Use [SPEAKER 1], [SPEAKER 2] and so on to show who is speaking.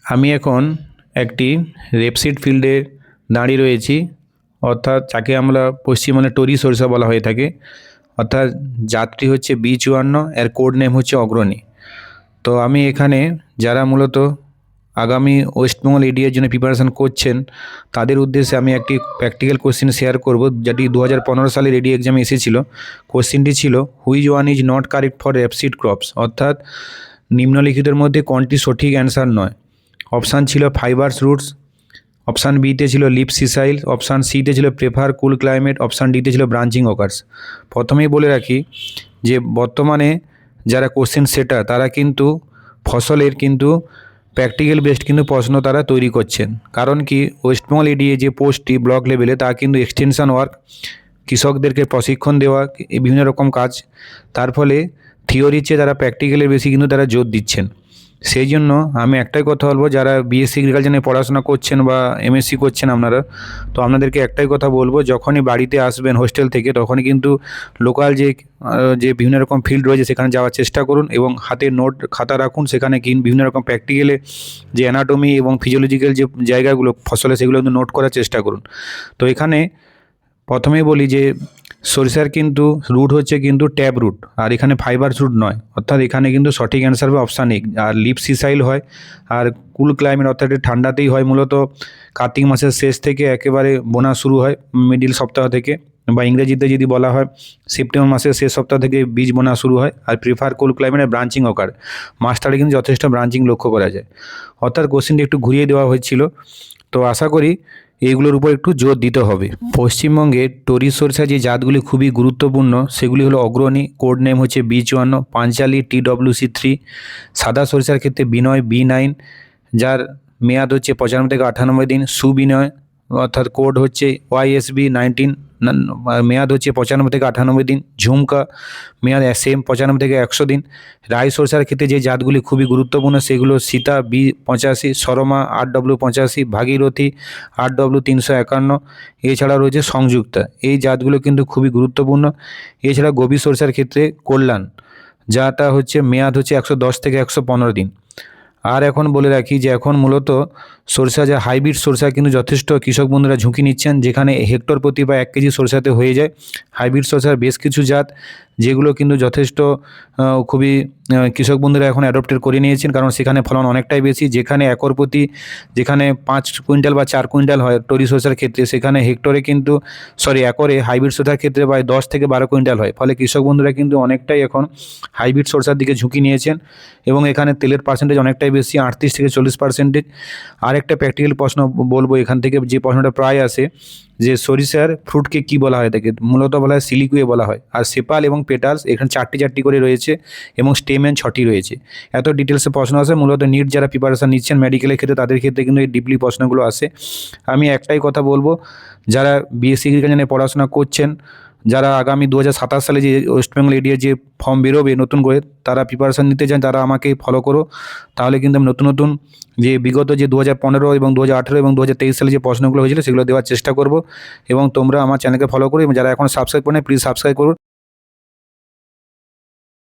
[SPEAKER 1] আমি এখন একটি রেপসিড ফিল্ডে দাঁড়িয়ে রয়েছি, অর্থাৎ যাকে আমরা পশ্চিমবঙ্গে টরি সরিষা বলা হয়ে থাকে। অর্থাৎ জাতটি হচ্ছে B54, এর কোড নেম হচ্ছে অগ্রণী। তো আমি এখানে যারা মূলত আগামী ওয়েস্টবেঙ্গল এডিএর জন্য প্রিপারেশান করছেন তাদের উদ্দেশ্যে আমি একটি প্র্যাকটিক্যাল কোশ্চেন শেয়ার করব, যেটি 2015 সালের এডি এক্সামে এসেছিল। কোশ্চেনটি ছিল which one is not correct for rapeseed crops, অর্থাৎ নিম্নলিখিতের মধ্যে কোনটি সঠিক অ্যান্সার নয়। অপশান ছিল ফাইবার্স রুটস, অপশান বিতে ছিল লিপ সিসাইল, অপশান সিতে ছিল প্রেফার কুল ক্লাইমেট, অপশান ডিতে ছিল ব্রাঞ্চিং অকার্স। প্রথমেই বলে রাখি যে বর্তমানে যারা কোশ্চেন সেটার তারা কিন্তু ফসলের কিন্তু প্র্যাকটিক্যাল বেসড কিন্তু প্রশ্ন তারা তৈরি করছেন। কারণ কি, ওয়েস্টবেঙ্গল এডিএ যে পোস্টটি ব্লক লেভেলে তা কিন্তু এক্সটেনশন ওয়ার্ক, কৃষকদেরকে প্রশিক্ষণ দেওয়া, এই বিভিন্ন রকম কাজ। তার ফলে থিওরির চেয়ে তারা প্র্যাকটিক্যালের বেশি কিন্তু তারা জোর দিচ্ছেন। সেই জন্য আমি একটাই কথা বলবো, যারা বিএসসি এগ্রিকালচার নিয়ে পড়াশোনা করছেন বা এমএসসি করছেন আপনারা, তো আপনাদেরকে একটাই কথা বলবো, যখনই বাড়িতে আসবেন হোস্টেল থেকে তখনই কিন্তু লোকাল যে বিভিন্ন রকম ফিল্ড রয়েছে সেখানে যাওয়ার চেষ্টা করুন এবং হাতে নোট খাতা রাখুন। সেখানে বিভিন্ন রকম প্র্যাকটিক্যালে যে অ্যানাটমি এবং ফিজিওলজিক্যাল যে জায়গাগুলো ফসলে সেগুলো কিন্তু নোট করার চেষ্টা করুন। তো এখানে প্রথমেই বলি যে সরিষার কিন্তু রুট হচ্ছে কিন্তু ট্যাব রুট, আর এখানে ফাইবার রুট নয়। অর্থাৎ এখানে কিন্তু সঠিক অ্যান্সার হবে অপশান এ। আর লিপ সিসাইল হয়, আর কুল ক্লাইমেট অর্থাৎ ঠান্ডাতেই হয়। মূলত কার্তিক মাসের শেষ থেকে একেবারে বোনা শুরু হয়, মিডিল সপ্তাহ থেকে, বা ইংরেজিতে যদি বলা হয় সেপ্টেম্বর মাসের শেষ সপ্তাহ থেকে বীজ বোনা শুরু হয়। আর প্রিফার কুল ক্লাইমেটে ব্রাঞ্চিং অকার, মাসটারে কিন্তু যথেষ্ট ব্রাঞ্চিং লক্ষ্য করা যায়। অর্থাৎ কোশ্চেনটি একটু ঘুরিয়ে দেওয়া হয়েছিল, তো আশা করি এইগুলোর উপর একটু জোর দিতে হবে। পশ্চিমবঙ্গে টরি সরিষা যে জাতগুলি খুবই গুরুত্বপূর্ণ সেগুলি হলো অগ্রণী, কোড নেম হচ্ছে B54, পাঞ্চালি TWC3, সাদা সরিষার ক্ষেত্রে বিনয় B9, যার মেয়াদ হচ্ছে 95 থেকে 98 দিন, সুবিনয় অর্থাৎ কোড হচ্ছে YSB19, মেয়াদ হচ্ছে 95 থেকে 98 দিন, ঝুমকা মেয়াদ সেম 95 থেকে 100 দিন। রাই সরিষার ক্ষেত্রে যে জাতগুলি খুবই গুরুত্বপূর্ণ সেগুলো Sita B85, Sharma RW85, Bhagirathi RW351, এছাড়া রয়েছে সংযুক্তা। এই জাতগুলো কিন্তু খুবই গুরুত্বপূর্ণ। এছাড়া গভীর সরিষার ক্ষেত্রে কল্যাণ, যাটা হচ্ছে মেয়াদ হচ্ছে 110 থেকে 115 দিন। আর এখন বলে রাখি যে এখন মূলত সরিষা যে হাইব্রিড সরিষা কিন্তু যথেষ্ট কৃষক বন্ধুরা ঝুঁকি নিচ্ছেন, যেখানে হেক্টর প্রতি বা 1 কেজি সরিষাতে হয়ে যায়। হাইব্রিড সরিষার বেশ কিছু জাত যেগুলো কিন্তু যথেষ্ট খুবই কৃষক বন্ধুরা এখন অ্যাডপ্টেড করে নিয়েছেন, কারণ সেখানে ফলন অনেকটাই বেশি। যেখানে একর প্রতি 5 কুইন্টাল বা 4 কুইন্টাল হয় টরি সরিষার ক্ষেত্রে, সেখানে হেক্টরে কিন্তু একরে হাইব্রিড সরিষার ক্ষেত্রে প্রায় 10 থেকে 12 কুইন্টাল হয়। ফলে কৃষক বন্ধুরা কিন্তু অনেকটাই এখন হাইব্রিড সরিষার দিকে ঝুঁকি নিয়েছেন এবং এখানে তেলের পার্সেন্টেজ অনেকটাই বেশি, 38 থেকে 40%। আরেকটা প্র্যাকটিক্যাল প্রশ্ন বলবো এখান থেকে, যে প্রশ্নটা প্রায় আসে যে সরিষার ফ্রুটকে কি বলা হয় থাকে, মূলত বলা হয় সিলিকুয়ে বলা হয়। আর সেপাল এবং পেটালস এখানে 4টি করে রয়েছে এবং স্টেমেন 6টি রয়েছে। এত ডিটেলসে প্রশ্ন আসে, মূলত নিট যারা প্রিপারেশান নিচ্ছেন মেডিকেলের ক্ষেত্রে তাদের ক্ষেত্রে কিন্তু এই ডিপলি প্রশ্নগুলো আসে। আমি একটাই কথা বলবো, যারা বিএসসি এগ্রিকালচার নিয়ে পড়াশোনা করছেন, যারা আগামী 2027 সালে যে ওয়েস্টবেঙ্গল এডিএর যে ফর্ম বেরোবে নতুন করে, তারা প্রিপারেশান নিতে চান, তারা আমাকে ফলো করো। তাহলে কিন্তু আমি নতুন যে বিগত যে 2015 এবং 2018 এবং 2023 সালে যে প্রশ্নগুলো হয়েছিল সেগুলো দেওয়ার চেষ্টা করব। এবং তোমরা আমার চ্যানেলকে ফলো করো, এবং যারা এখন সাবস্ক্রাইব করে প্লিজ সাবস্ক্রাইব করো।